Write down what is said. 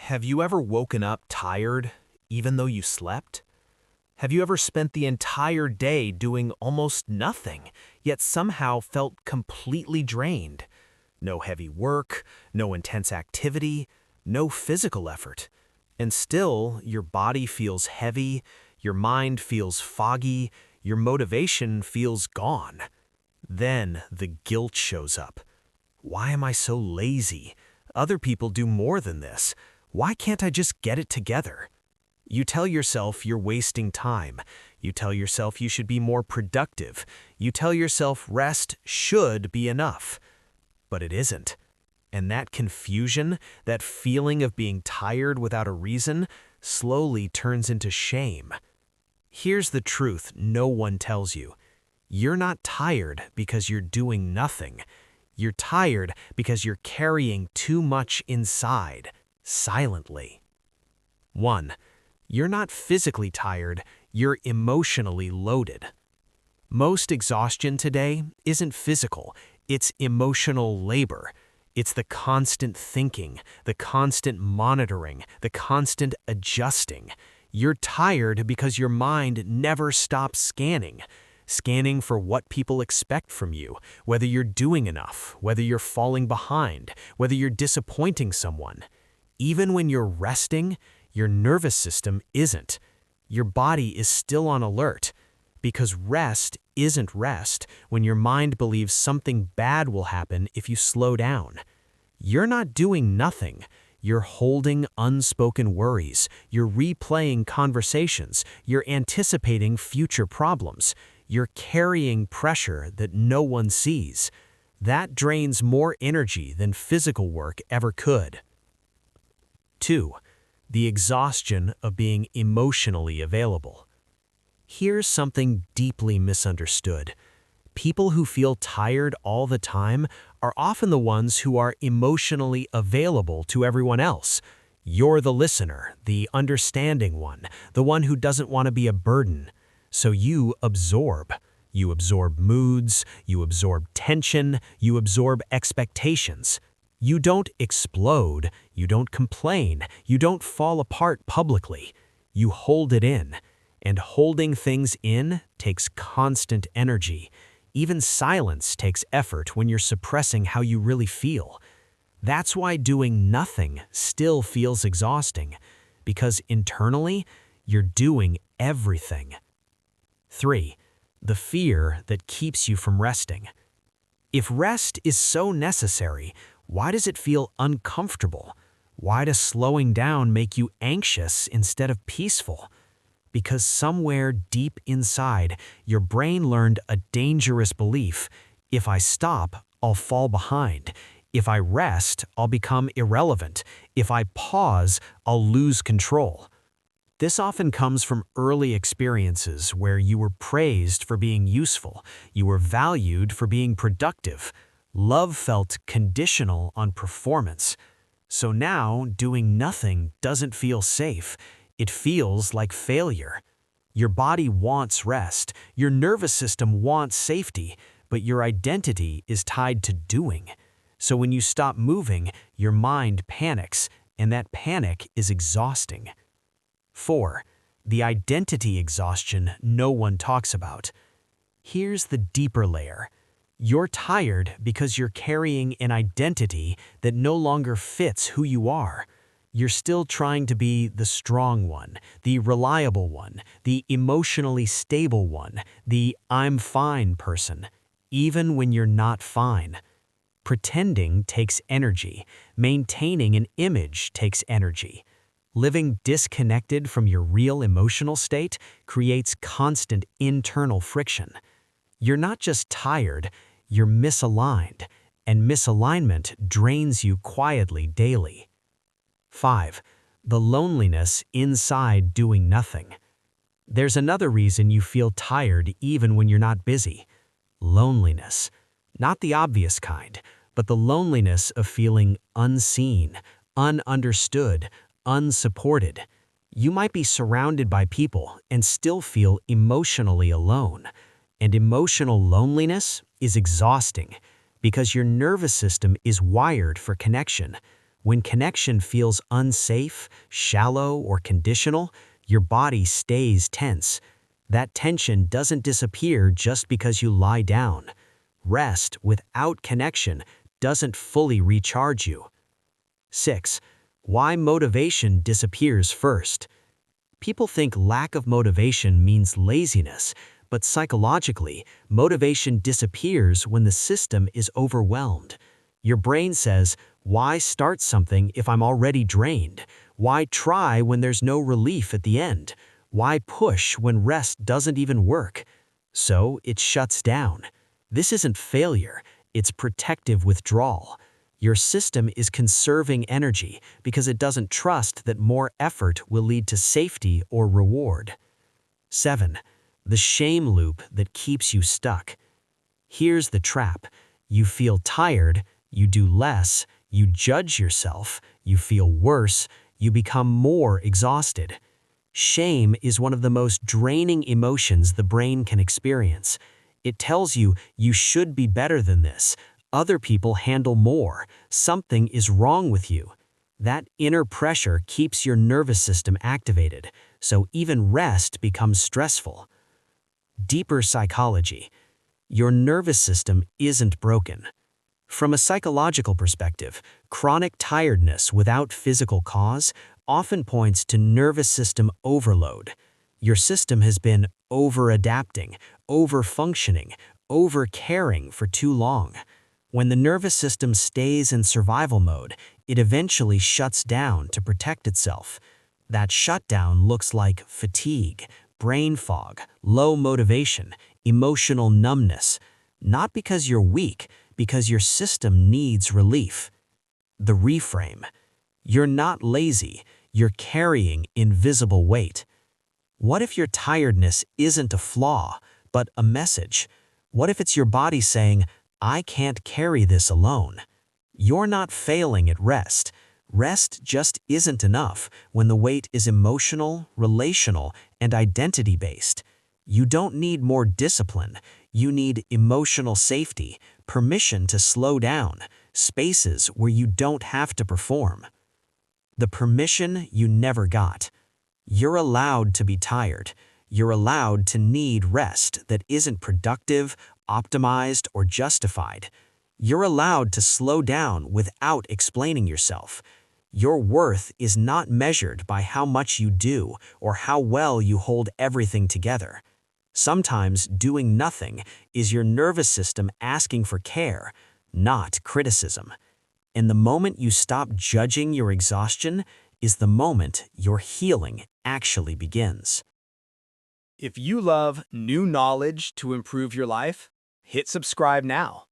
Have you ever woken up tired, even though you slept? Have you ever spent the entire day doing almost nothing, yet somehow felt completely drained? No heavy work, no intense activity, no physical effort. And still, your body feels heavy, your mind feels foggy, your motivation feels gone. Then the guilt shows up. Why am I so lazy? Other people do more than this. Why can't I just get it together? You tell yourself you're wasting time. You tell yourself you should be more productive. You tell yourself rest should be enough. But it isn't. And that confusion, that feeling of being tired without a reason, slowly turns into shame. Here's the truth no one tells you. You're not tired because you're doing nothing. You're tired because you're carrying too much inside, silently. 1. You're not physically tired, you're emotionally loaded. Most exhaustion today isn't physical, it's emotional labor. It's the constant thinking, the constant monitoring, the constant adjusting. You're tired because your mind never stops scanning. Scanning for what people expect from you, whether you're doing enough, whether you're falling behind, whether you're disappointing someone. Even when you're resting, your nervous system isn't. Your body is still on alert. Because rest isn't rest when your mind believes something bad will happen if you slow down. You're not doing nothing. You're holding unspoken worries. You're replaying conversations. You're anticipating future problems. You're carrying pressure that no one sees. That drains more energy than physical work ever could. 2. The exhaustion of being emotionally available. Here's something deeply misunderstood. People who feel tired all the time are often the ones who are emotionally available to everyone else. You're the listener, the understanding one, the one who doesn't want to be a burden. So you absorb. You absorb moods, you absorb tension, you absorb expectations. You don't explode, you don't complain, you don't fall apart publicly. You hold it in. And holding things in takes constant energy. Even silence takes effort when you're suppressing how you really feel. That's why doing nothing still feels exhausting, because internally, you're doing everything. 3. The fear that keeps you from resting. If rest is so necessary, why does it feel uncomfortable? Why does slowing down make you anxious instead of peaceful? Because somewhere deep inside, your brain learned a dangerous belief. If I stop, I'll fall behind. If I rest, I'll become irrelevant. If I pause, I'll lose control. This often comes from early experiences where you were praised for being useful, you were valued for being productive. Love felt conditional on performance. So now, doing nothing doesn't feel safe. It feels like failure. Your body wants rest, your nervous system wants safety, but your identity is tied to doing. So when you stop moving, your mind panics, and that panic is exhausting. 4. The identity exhaustion no one talks about. Here's the deeper layer. You're tired because you're carrying an identity that no longer fits who you are. You're still trying to be the strong one, the reliable one, the emotionally stable one, the I'm fine person, even when you're not fine. Pretending takes energy. Maintaining an image takes energy. Living disconnected from your real emotional state creates constant internal friction. You're not just tired, you're misaligned, and misalignment drains you quietly daily. 5. The loneliness inside doing nothing. There's another reason you feel tired even when you're not busy. Loneliness. Not the obvious kind, but the loneliness of feeling unseen, ununderstood, unsupported. You might be surrounded by people and still feel emotionally alone. And emotional loneliness is exhausting because your nervous system is wired for connection. When connection feels unsafe, shallow, or conditional, your body stays tense. That tension doesn't disappear just because you lie down. Rest without connection doesn't fully recharge you. 6. Why motivation disappears first. People think lack of motivation means laziness, but psychologically, motivation disappears when the system is overwhelmed. Your brain says, why start something if I'm already drained? Why try when there's no relief at the end? Why push when rest doesn't even work? So it shuts down. This isn't failure, it's protective withdrawal. Your system is conserving energy because it doesn't trust that more effort will lead to safety or reward. 7. The shame loop that keeps you stuck. Here's the trap. You feel tired, you do less, you judge yourself, you feel worse, you become more exhausted. Shame is one of the most draining emotions the brain can experience. It tells you you should be better than this. Other people handle more. Something is wrong with you. That inner pressure keeps your nervous system activated, so even rest becomes stressful. Deeper psychology. Your nervous system isn't broken. From a psychological perspective, chronic tiredness without physical cause often points to nervous system overload. Your system has been over-adapting, over-functioning, over-caring for too long. When the nervous system stays in survival mode, it eventually shuts down to protect itself. That shutdown looks like fatigue, brain fog, low motivation, emotional numbness. Not because you're weak, because your system needs relief. The reframe. You're not lazy, you're carrying invisible weight. What if your tiredness isn't a flaw, but a message? What if it's your body saying, I can't carry this alone? You're not failing at rest. Rest just isn't enough when the weight is emotional, relational, and identity-based. You don't need more discipline. You need emotional safety, permission to slow down, spaces where you don't have to perform. The permission you never got. You're allowed to be tired. You're allowed to need rest that isn't productive, optimized, or justified. You're allowed to slow down without explaining yourself. Your worth is not measured by how much you do or how well you hold everything together. Sometimes doing nothing is your nervous system asking for care, not criticism. And the moment you stop judging your exhaustion is the moment your healing actually begins. If you love new knowledge to improve your life, hit subscribe now.